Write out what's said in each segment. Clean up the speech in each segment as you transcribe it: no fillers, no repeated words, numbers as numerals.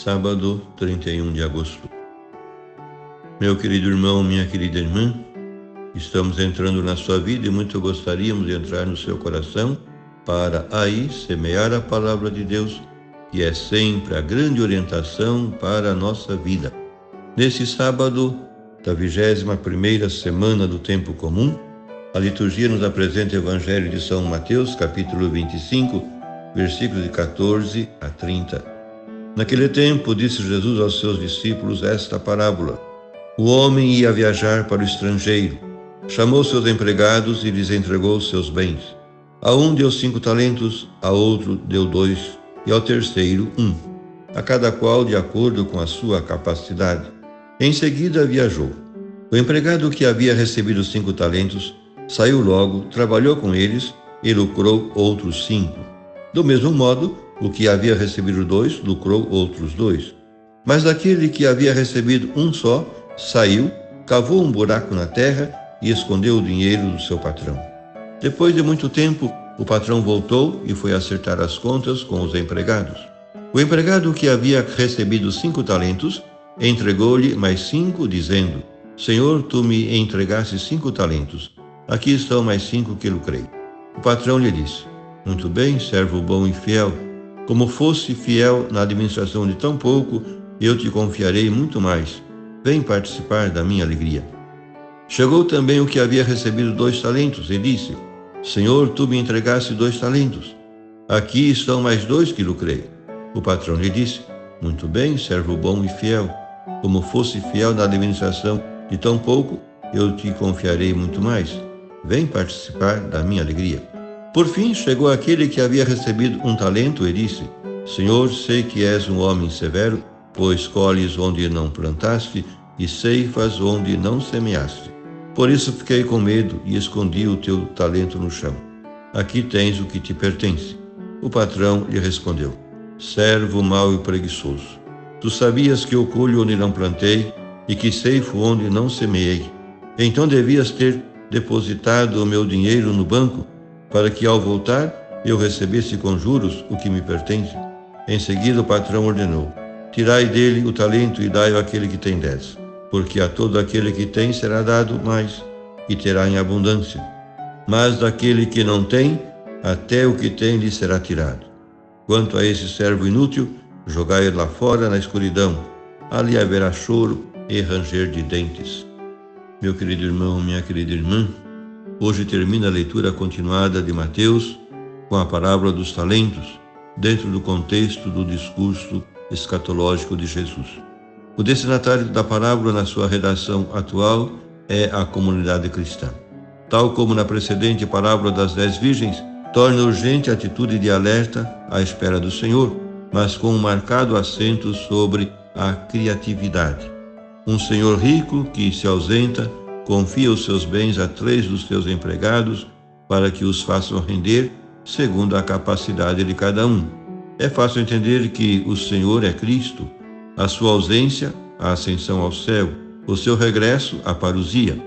sábado 31 de agosto. Meu querido irmão, minha querida irmã, estamos entrando na sua vida e muito gostaríamos de entrar no seu coração para aí semear a palavra de Deus, que é sempre a grande orientação para a nossa vida. Nesse sábado da 21ª semana do tempo comum, a liturgia nos apresenta o Evangelho de São Mateus, capítulo 25, versículos de 14 a 30. Naquele tempo, disse Jesus aos seus discípulos esta parábola: O homem ia viajar para o estrangeiro, chamou seus empregados e lhes entregou seus bens. A um deu 5 talentos, a outro deu 2, e ao terceiro 1, a cada qual de acordo com a sua capacidade. Em seguida viajou. O empregado que havia recebido 5 talentos saiu logo, trabalhou com eles e lucrou outros 5. Do mesmo modo, o que havia recebido 2, lucrou outros 2. Mas aquele que havia recebido 1 só, saiu, cavou um buraco na terra e escondeu o dinheiro do seu patrão. Depois de muito tempo, o patrão voltou e foi acertar as contas com os empregados. O empregado que havia recebido 5 talentos, entregou-lhe mais 5, dizendo: Senhor, tu me entregaste 5 talentos. Aqui estão mais 5 que lucrei. O patrão lhe disse: Muito bem, servo bom e fiel. Como fosse fiel na administração de tão pouco, eu te confiarei muito mais. Vem participar da minha alegria. Chegou também o que havia recebido 2 talentos e disse: Senhor, tu me entregaste 2 talentos. Aqui estão mais 2 que lucrei. O patrão lhe disse: Muito bem, servo bom e fiel. Como fosse fiel na administração de tão pouco, eu te confiarei muito mais. Vem participar da minha alegria. Por fim, chegou aquele que havia recebido 1 talento e disse: Senhor, sei que és um homem severo, pois colhes onde não plantaste e ceifas onde não semeaste. Por isso fiquei com medo e escondi o teu talento no chão. Aqui tens o que te pertence. O patrão lhe respondeu: Servo mau e preguiçoso. Tu sabias que eu colho onde não plantei e que ceifo onde não semeei. Então devias ter depositado o meu dinheiro no banco, para que ao voltar eu recebesse com juros o que me pertence. Em seguida o patrão ordenou: Tirai dele o talento e dai-o àquele que tem 10, porque a todo aquele que tem será dado mais, e terá em abundância. Mas daquele que não tem, até o que tem lhe será tirado. Quanto a esse servo inútil, jogai-o lá fora na escuridão. Ali haverá choro e ranger de dentes. Meu querido irmão, minha querida irmã, hoje termina a leitura continuada de Mateus com a parábola dos talentos, dentro do contexto do discurso escatológico de Jesus. O destinatário da parábola na sua redação atual é a comunidade cristã. Tal como na precedente parábola das 10 virgens, torna urgente a atitude de alerta à espera do Senhor, mas com um marcado acento sobre a criatividade. Um senhor rico que se ausenta confia os seus bens a 3 dos seus empregados para que os façam render segundo a capacidade de cada um. É fácil entender que o Senhor é Cristo, a sua ausência, a ascensão ao céu, o seu regresso, a parousia.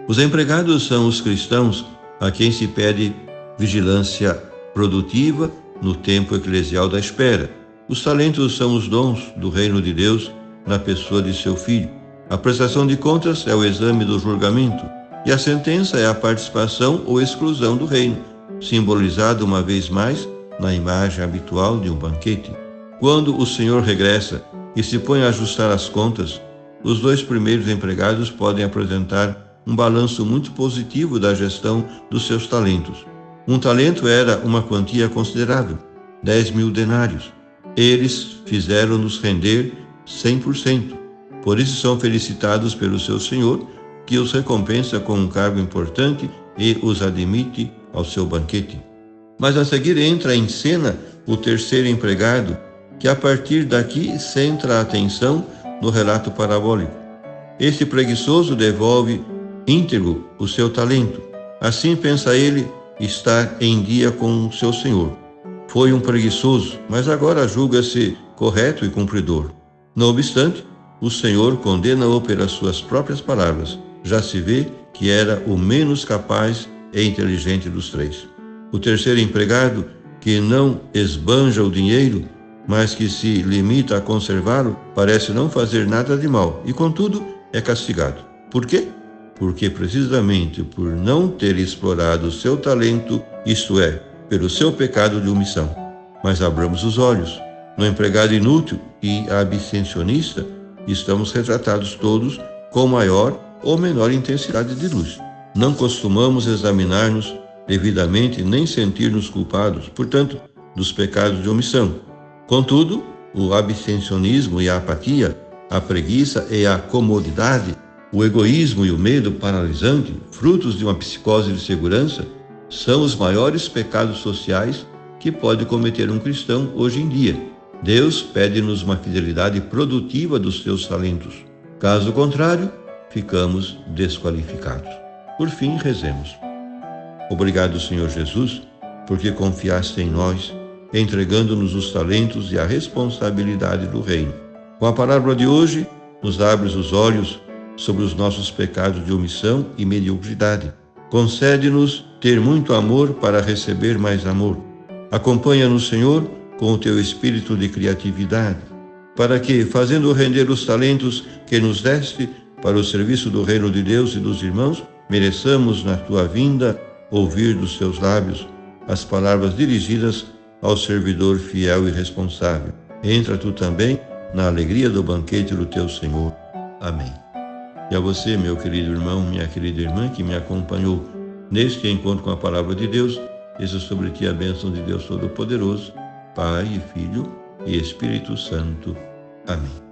Os empregados são os cristãos a quem se pede vigilância produtiva no tempo eclesial da espera. Os talentos são os dons do reino de Deus na pessoa de seu Filho. A prestação de contas é o exame do julgamento, e a sentença é a participação ou exclusão do reino, simbolizado uma vez mais na imagem habitual de um banquete. Quando o Senhor regressa e se põe a ajustar as contas, os 2 primeiros empregados podem apresentar um balanço muito positivo da gestão dos seus talentos. 1 talento era uma quantia considerável, 10.000 denários. Eles fizeram-nos render 100%. Por isso são felicitados pelo seu Senhor, que os recompensa com um cargo importante e os admite ao seu banquete. Mas a seguir entra em cena o terceiro empregado, que a partir daqui centra a atenção no relato parabólico. Este preguiçoso devolve íntegro o seu talento. Assim pensa ele estar em dia com o seu Senhor. Foi um preguiçoso, mas agora julga-se correto e cumpridor. Não obstante, o Senhor condena-o pelas suas próprias palavras. Já se vê que era o menos capaz e inteligente dos 3. O terceiro empregado, que não esbanja o dinheiro, mas que se limita a conservá-lo, parece não fazer nada de mal e, contudo, é castigado. Por quê? Porque precisamente por não ter explorado o seu talento, isto é, pelo seu pecado de omissão. Mas abramos os olhos. No empregado inútil e abstencionista, estamos retratados todos com maior ou menor intensidade de luz. Não costumamos examinar-nos devidamente nem sentir-nos culpados, portanto, dos pecados de omissão. Contudo, o abstencionismo e a apatia, a preguiça e a comodidade, o egoísmo e o medo paralisante, frutos de uma psicose de segurança, são os maiores pecados sociais que pode cometer um cristão hoje em dia. Deus pede-nos uma fidelidade produtiva dos seus talentos. Caso contrário, ficamos desqualificados. Por fim, rezemos. Obrigado, Senhor Jesus, porque confiaste em nós, entregando-nos os talentos e a responsabilidade do reino. Com a palavra de hoje, nos abres os olhos sobre os nossos pecados de omissão e mediocridade. Concede-nos ter muito amor para receber mais amor. Acompanha-nos, Senhor, com o teu espírito de criatividade, para que, fazendo render os talentos que nos deste para o serviço do reino de Deus e dos irmãos, mereçamos na tua vinda ouvir dos teus lábios as palavras dirigidas ao servidor fiel e responsável. Entra tu também na alegria do banquete do teu Senhor. Amém. E a você, meu querido irmão, minha querida irmã, que me acompanhou neste encontro com a palavra de Deus, desça sobre ti a bênção de Deus Todo-Poderoso, Pai e Filho e Espírito Santo. Amém.